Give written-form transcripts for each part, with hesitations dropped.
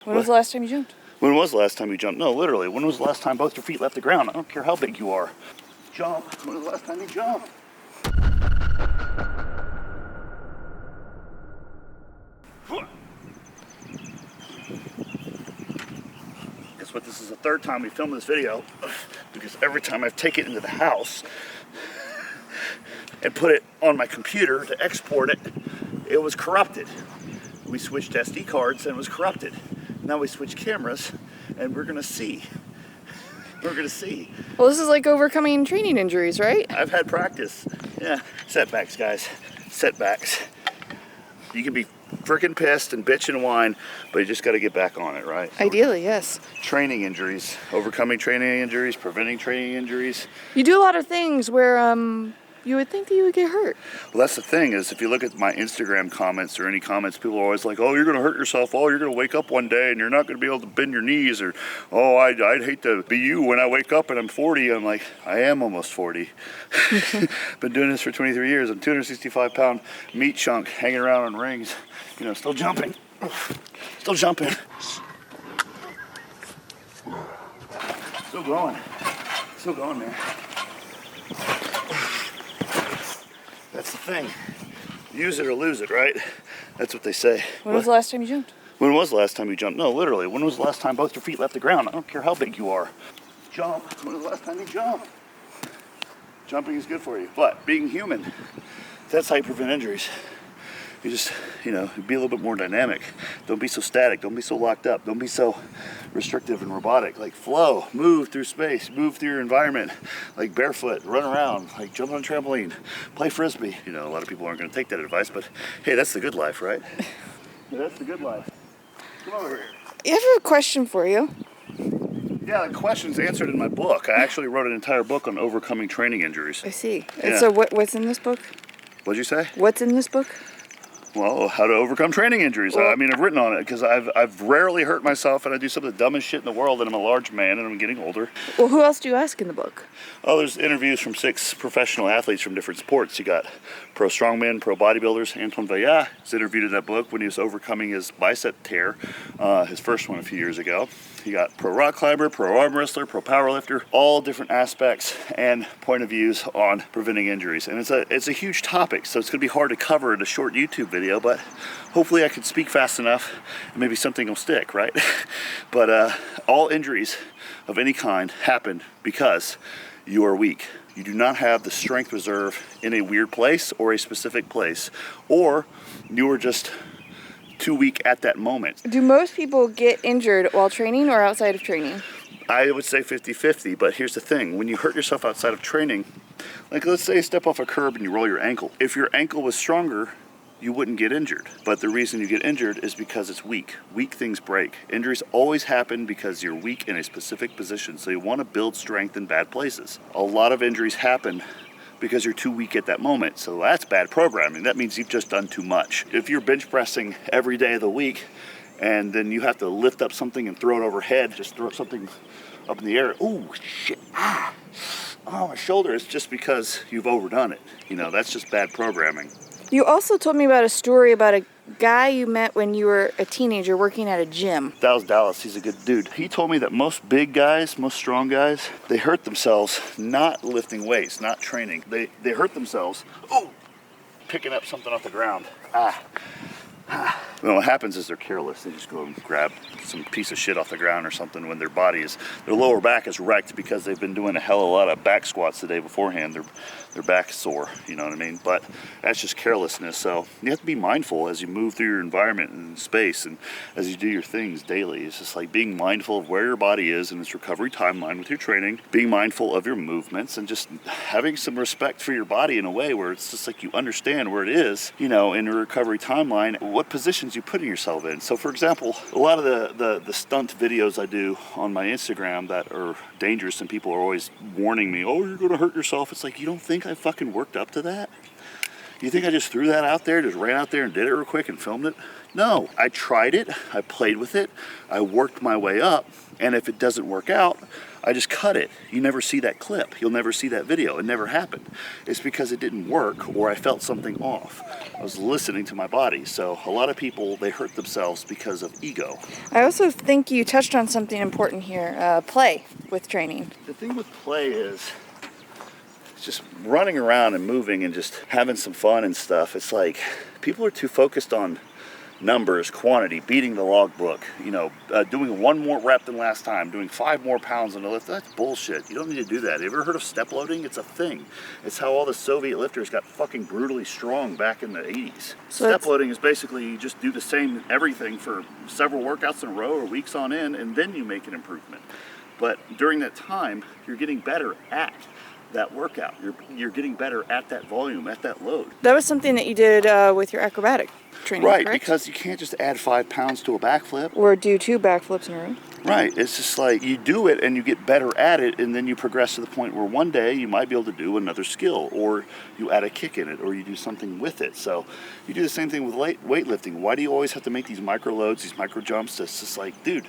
When was the last time you jumped? When was the last time you jumped? No, literally. When was the last time both your feet left the ground? I don't care how big you are. Jump. When was the last time you jumped? Guess what? This is the third time we filmed this video because every time I've taken it into the house and put it on my computer to export it, it was corrupted. We switched SD cards and it was corrupted. Now we switch cameras and we're gonna see. We're gonna see. Well, this is like overcoming training injuries, right? I've had practice. Yeah, setbacks, guys. Setbacks. You can be freaking pissed and bitch and whine, but you just got to get back on it, right? Ideally, yes. Training injuries, overcoming training injuries, preventing training injuries. You do a lot of things where you would think that you would get hurt. Well, that's the thing is, if you look at my Instagram comments or any comments, people are always like, oh, you're going to hurt yourself. Oh, you're going to wake up one day and you're not going to be able to bend your knees. Or, oh, I'd hate to be you when I wake up and I'm 40. I'm like, I am almost 40. Been doing this for 23 years. I'm 265-pound meat chunk hanging around on rings, you know, still jumping. Still jumping. Still going. Still going, man. That's the thing. Use it or lose it, right? That's what they say. When was the last time you jumped? When was the last time you jumped? No, literally. When was the last time both your feet left the ground? I don't care how big you are. Jump. When was the last time you jumped? Jumping is good for you. But being human, that's how you prevent injuries. You just, you know, be a little bit more dynamic. Don't be so static. Don't be so locked up. Don't be so restrictive and robotic. Like flow, move through space, move through your environment. Like barefoot, run around, like jump on a trampoline, play frisbee. You know, a lot of people aren't going to take that advice, but hey, that's the good life, right? Yeah, that's the good life. Come over here. I have a question for you. Yeah, the question's answered in my book. I actually wrote an entire book on overcoming training injuries. I see. Yeah. And so what's in this book? What'd you say? What's in this book? Well, how to overcome training injuries. Well, I mean, I've written on it because I've rarely hurt myself, and I do some of the dumbest shit in the world, and I'm a large man, and I'm getting older. Well, who else do you ask in the book? Oh, there's interviews from 6 professional athletes from different sports. You got pro strongmen, pro bodybuilders. Anton Vaya is interviewed in that book when he was overcoming his bicep tear, his first one a few years ago. You got pro rock climber, pro arm wrestler, pro powerlifter, all different aspects and point of views on preventing injuries. And it's a huge topic, so it's going to be hard to cover in a short YouTube video, but hopefully I can speak fast enough and maybe something will stick, right? But all injuries of any kind happen because you are weak. You do not have the strength reserve in a weird place or a specific place, or you are just too weak at that moment. Do most people get injured while training or outside of training? I would say 50-50, but here's the thing. When you hurt yourself outside of training, like let's say you step off a curb and you roll your ankle. If your ankle was stronger, you wouldn't get injured. But the reason you get injured is because it's weak. Weak things break. Injuries always happen because you're weak in a specific position. So you want to build strength in bad places. A lot of injuries happen because you're too weak at that moment. So that's bad programming. That means you've just done too much. If you're bench pressing every day of the week and then you have to lift up something and throw it overhead, just throw something up in the air, oh shit, oh my shoulder, it's just because you've overdone it. You know, that's just bad programming. You also told me about a story about a guy you met when you were a teenager working at a gym. That was Dallas. He's a good dude. He told me that most big guys, most strong guys, they hurt themselves not lifting weights, not training. They hurt themselves, picking up something off the ground. Well, what happens is they're careless. They just go and grab some piece of shit off the ground or something when their lower back is wrecked because they've been doing a hell of a lot of back squats the day beforehand. Their back is sore, you know what I mean? But that's just carelessness. So you have to be mindful as you move through your environment and space and as you do your things daily. It's just like being mindful of where your body is in its recovery timeline with your training, being mindful of your movements, and just having some respect for your body in a way where it's just like you understand where it is, you know, in a recovery timeline, what positions you putting yourself in. So for example, a lot of the stunt videos I do on my Instagram that are dangerous and people are always warning me, oh, you're going to hurt yourself. It's like, you don't think I fucking worked up to that? You think I just threw that out there, just ran out there and did it real quick and filmed it? No, I tried it, I played with it, I worked my way up, and if it doesn't work out, I just cut it. You never see that clip. You'll never see that video. It never happened. It's because it didn't work or I felt something off. I was listening to my body. So a lot of people, they hurt themselves because of ego. I also think you touched on something important here, play with training. The thing with play is just running around and moving and just having some fun and stuff. It's like people are too focused on numbers, quantity, beating the logbook, doing 1 more rep than last time, doing 5 more pounds on the lift. That's bullshit. You don't need to do that. Have you ever heard of step loading? It's a thing. It's how all the Soviet lifters got fucking brutally strong back in the 80s. So step loading is basically you just do the same everything for several workouts in a row or weeks on end, and then you make an improvement. But during that time, you're getting better at that workout. You're getting better at that volume, at that load. That was something that you did with your acrobatic training, right? Correct? Because you can't just add 5 pounds to a backflip or do 2 backflips in a row. Right. It's just like you do it and you get better at it, and then you progress to the point where one day you might be able to do another skill, or you add a kick in it, or you do something with it. So you do the same thing with weightlifting. Why do you always have to make these micro loads, these micro jumps? It's just like, dude,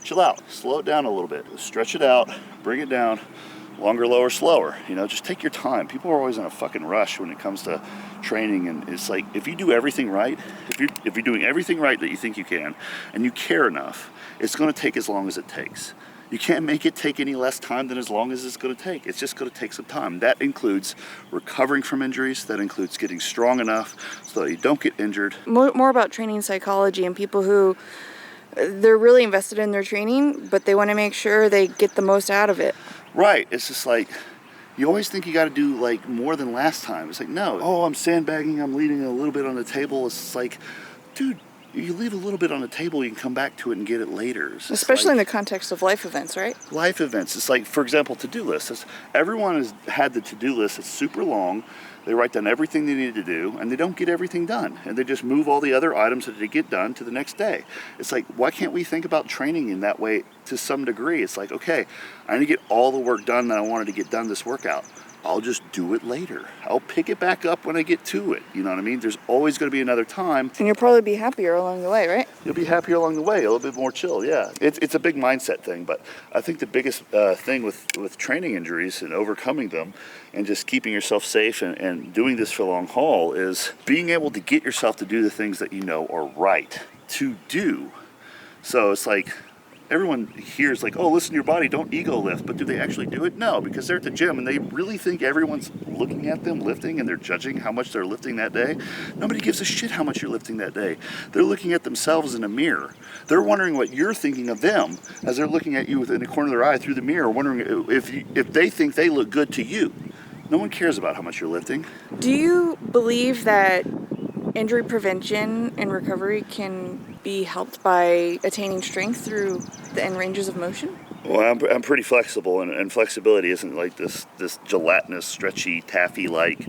chill out, slow it down a little bit, stretch it out, bring it down. Longer, lower, slower. Just take your time. People are always in a fucking rush when it comes to training, and it's like if you do everything right, if you're doing everything right that you think you can, and you care enough, it's going to take as long as it takes. You can't make it take any less time than as long as it's going to take. It's just going to take some time. That includes recovering from injuries. That includes getting strong enough so that you don't get injured. More about training psychology and people who they're really invested in their training, but they want to make sure they get the most out of it. Right. It's just like, you always think you got to do like more than last time. It's like, no, I'm sandbagging, I'm leaving a little bit on the table. It's like, dude, you leave a little bit on the table, you can come back to it and get it later. Especially in the context of life events, right? Life events. It's like, for example, to-do lists. Everyone has had the to-do list. It's super long. They write down everything they need to do, and they don't get everything done. And they just move all the other items that they get done to the next day. It's like, why can't we think about training in that way to some degree? It's like, okay, I need to get all the work done that I wanted to get done this workout. I'll just do it later. I'll pick it back up when I get to it. You know what I mean? There's always going to be another time. And you'll probably be happier along the way, right? You'll be happier along the way, a little bit more chill, yeah. It's a big mindset thing, but I think the biggest thing with training injuries and overcoming them and just keeping yourself safe and doing this for the long haul is being able to get yourself to do the things that you know are right to do. So it's like, everyone hears like, oh, listen to your body, don't ego lift. But do they actually do it? No, because they're at the gym and they really think everyone's looking at them lifting and they're judging how much they're lifting that day. Nobody gives a shit how much you're lifting that day. They're looking at themselves in a mirror. They're wondering what you're thinking of them as they're looking at you within the corner of their eye through the mirror, wondering if they think they look good to you. No one cares about how much you're lifting. Do you believe that injury prevention and recovery can be helped by attaining strength through the end ranges of motion? Well, I'm pretty flexible, and flexibility isn't like this gelatinous, stretchy, taffy-like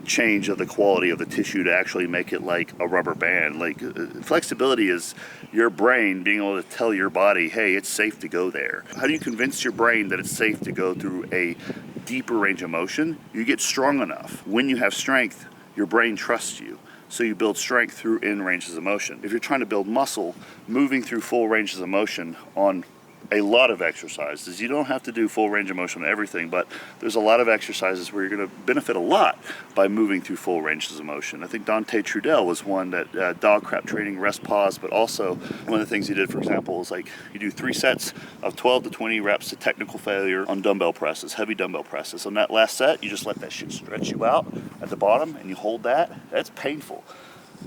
change of the quality of the tissue to actually make it like a rubber band. Like flexibility is your brain being able to tell your body, hey, it's safe to go there. How do you convince your brain that it's safe to go through a deeper range of motion? You get strong enough. When you have strength, your brain trusts you. So you build strength through in ranges of motion. If you're trying to build muscle, moving through full ranges of motion on a lot of exercises, you don't have to do full range of motion on everything, but there's a lot of exercises where you're going to benefit a lot by moving through full ranges of motion. I think Dante Trudell was one that dog crap training, rest, pause, but also one of the things he did, for example, is like you do 3 sets of 12 to 20 reps to technical failure on dumbbell presses, heavy dumbbell presses. On that last set, you just let that shit stretch you out at the bottom and you hold that. That's painful.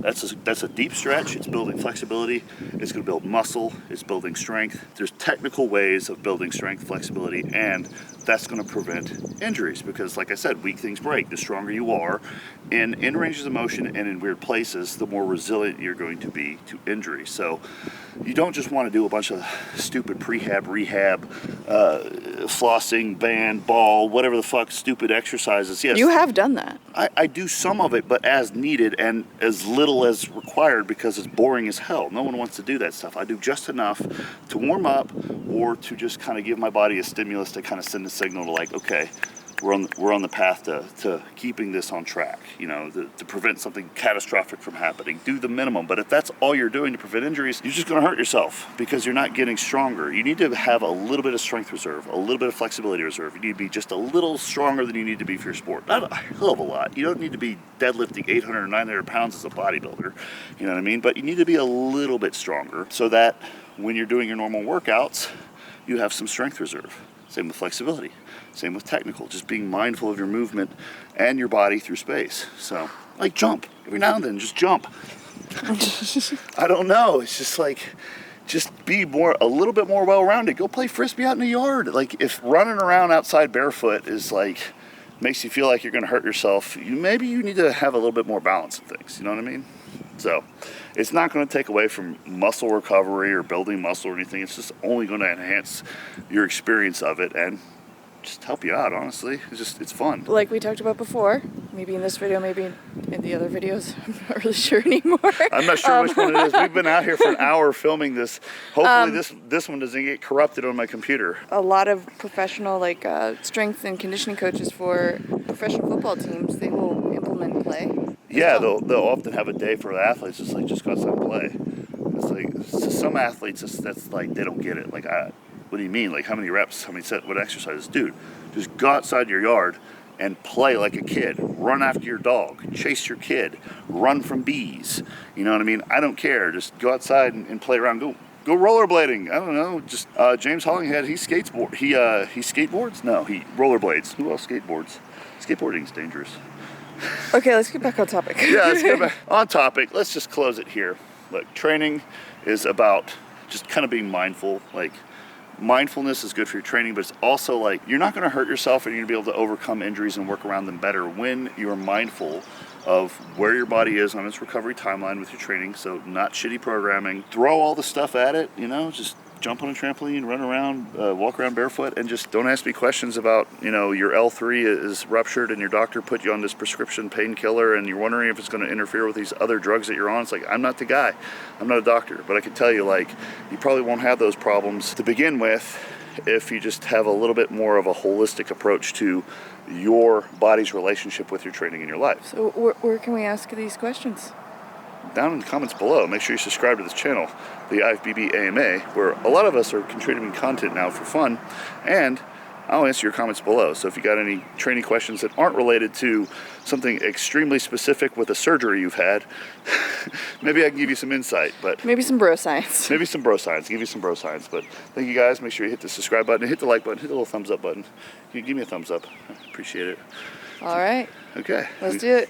That's a deep stretch. It's building flexibility. It's going to build muscle. It's building strength. There's technical ways of building strength, flexibility, and that's going to prevent injuries because, like I said, weak things break. The stronger you are in ranges of motion and in weird places, the more resilient you're going to be to injury. So you don't just want to do a bunch of stupid prehab, rehab, flossing, band, ball, whatever the fuck stupid exercises. Yes, You have done that. I do some of it, but as needed and as little as required because it's boring as hell. No one wants to do that stuff. I do just enough to warm up or to just kind of give my body a stimulus to kind of send a signal to like, okay, we're on the path to keeping this on track, to prevent something catastrophic from happening. Do the minimum. But if that's all you're doing to prevent injuries, you're just going to hurt yourself because you're not getting stronger. You need to have a little bit of strength reserve, a little bit of flexibility reserve. You need to be just a little stronger than you need to be for your sport. Not a hell of a lot. You don't need to be deadlifting 800 or 900 pounds as a bodybuilder, you know what I mean? But you need to be a little bit stronger so that when you're doing your normal workouts, you have some strength reserve. Same with flexibility. Same with technical, just being mindful of your movement and your body through space. So, like jump. Every now and then, just jump. I don't know. It's just like, just be a little bit more well-rounded. Go play Frisbee out in the yard. Like, if running around outside barefoot is like, makes you feel like you're going to hurt yourself, maybe you need to have a little bit more balance in things. You know what I mean? So, it's not going to take away from muscle recovery or building muscle or anything. It's just only going to enhance your experience of it and just help you out, honestly. It's fun. Like we talked about before, maybe in this video, maybe in the other videos. I'm not really sure anymore. I'm not sure which one it is. We've been out here for an hour filming this. Hopefully this one doesn't get corrupted on my computer. A lot of professional strength and conditioning coaches for professional football teams, they will implement play. Yeah, they'll often have a day for the athletes. It's like, just go outside and play. It's like, to some athletes, that's like, they don't get it. Like, what do you mean? Like, how many reps, how many sets, what exercises? Dude, just go outside your yard and play like a kid. Run after your dog. Chase your kid. Run from bees. You know what I mean? I don't care. Just go outside and play around. Go rollerblading. I don't know. Just James Hollinghead, he skateboards? No, he rollerblades. Who else skateboards? Skateboarding's dangerous. Okay, let's get back on topic. Yeah, let's get back on topic. Let's just close it here. Look, training is about just kind of being mindful. Like, mindfulness is good for your training, but it's also like, you're not going to hurt yourself and you're going to be able to overcome injuries and work around them better when you're mindful of where your body is on its recovery timeline with your training. So not shitty programming. Throw all the stuff at it, just jump on a trampoline, run around, walk around barefoot, and just don't ask me questions about, your L3 is ruptured and your doctor put you on this prescription painkiller and you're wondering if it's going to interfere with these other drugs that you're on. It's like, I'm not the guy. I'm not a doctor. But I can tell you, you probably won't have those problems to begin with if you just have a little bit more of a holistic approach to your body's relationship with your training in your life. So where can we ask these questions? Down in the comments below. Make sure you subscribe to this channel, the IFBB AMA, where a lot of us are contributing content now for fun, and I'll answer your comments below. So if you got any training questions that aren't related to something extremely specific with a surgery you've had, maybe I can give you some insight. But maybe some bro science. Maybe some bro science. Give you some bro science. But thank you guys. Make sure you hit the subscribe button, hit the like button, hit the little thumbs up button. You give me a thumbs up. I appreciate it. All right. Okay. Let's do it.